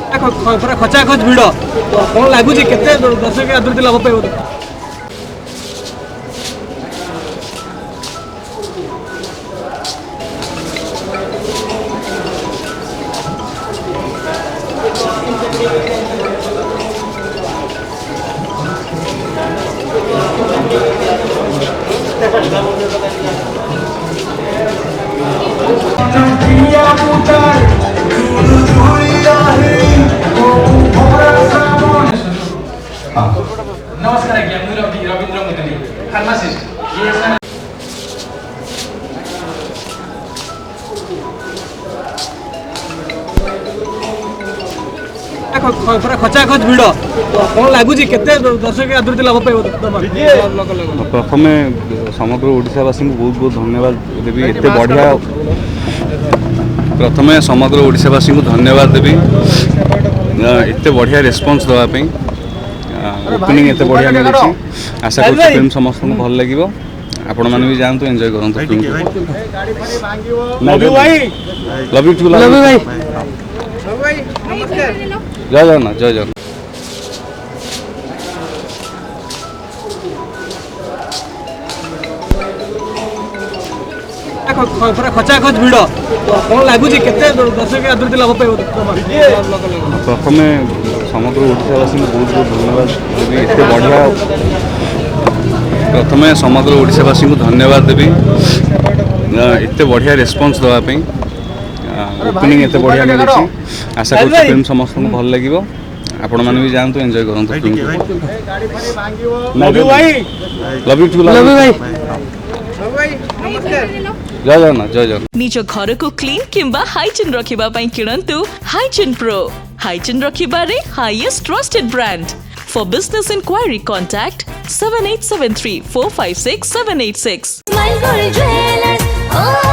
ପୁରା ଖଚା ଖଚ ଭିଡ଼ କ'ଣ ଲାଗୁଛି କେତେ ଦର୍ଶକ ଆଦୃତି ଲାଭ ପାଇବ? नमस्कार आज्ञा मुझे रवींद्र मुदली फार्मासिस्ट ପୁରା ଖଚା ଖଚ ଭିଡ଼ କ'ଣ ଲାଗୁଛି କେତେ ଦର୍ଶକ ଆଦୃତି ଲାଭ ପାଇବ? ପ୍ରଥମେ ସମଗ୍ର ଓଡ଼ିଶାବାସୀଙ୍କୁ ବହୁତ ବହୁତ ଧନ୍ୟବାଦ ଦେବି ଏତେ ବଢ଼ିଆ ପ୍ରଥମେ ସମଗ୍ର ଓଡ଼ିଶାବାସୀଙ୍କୁ ଧନ୍ୟବାଦ ଦେବି ଏତେ ବଢ଼ିଆ ରେସ୍ପନ୍ସ ଦେବା ପାଇଁ ଓପନିଂ ଏତେ ବଢ଼ିଆ ମିଳିଛି ଆଶା କରୁଛି ଫିଲ୍ମ ସମସ୍ତଙ୍କୁ ଭଲ ଲାଗିବ ଆପଣମାନେ ବି ଯାଆନ୍ତୁ ଏନ୍ଜୟ କରନ୍ତୁ ଲଭ୍ ୟୁ ଟୁ ଜୟ ଜଗନ୍ନାଥ ଜୟ ଜଗନ୍ନାଥ ପୁରା ଖଚା ଖଚ ଭିଡ଼ କ'ଣ ଲାଗୁଛି କେତେ ଦର୍ଶକ ଆଦୃତି ଲାଭ ପାଇବ? ପ୍ରଥମେ ସମଗ୍ର ଓଡ଼ିଶାବାସୀଙ୍କୁ ବହୁତ ବହୁତ ଧନ୍ୟବାଦ ଦେବି ଏତେ ବଢ଼ିଆ ପ୍ରଥମେ ସମଗ୍ର ଓଡ଼ିଶାବାସୀଙ୍କୁ ଧନ୍ୟବାଦ ଦେବି ଏତେ ବଢ଼ିଆ ରେସ୍ପନ୍ସ ଦେବା ପାଇଁ ଓପନିଂ ଏତେ ବଢ଼ିଆ ମିଳିଛି ଆଶା କରୁଛି ଫିଲ୍ମ ସମସ୍ତଙ୍କୁ ଭଲ ଲାଗିବ ଆପଣମାନେ ବି ଯାଆନ୍ତୁ ଏନ୍ଜୟ କରନ୍ତୁ ଲଭ୍ ୟୁ ଟୁ ଜୟ ଜଗନ୍ନାଥ ଜୟ ଜଗନ୍ନାଥ निज घर को क्लीन किंबा हाइजीन रखिबा पई किणंतु हाइजीन प्रो हाइजीन रखिबारे highest trusted brand for business enquiry contact 7873456786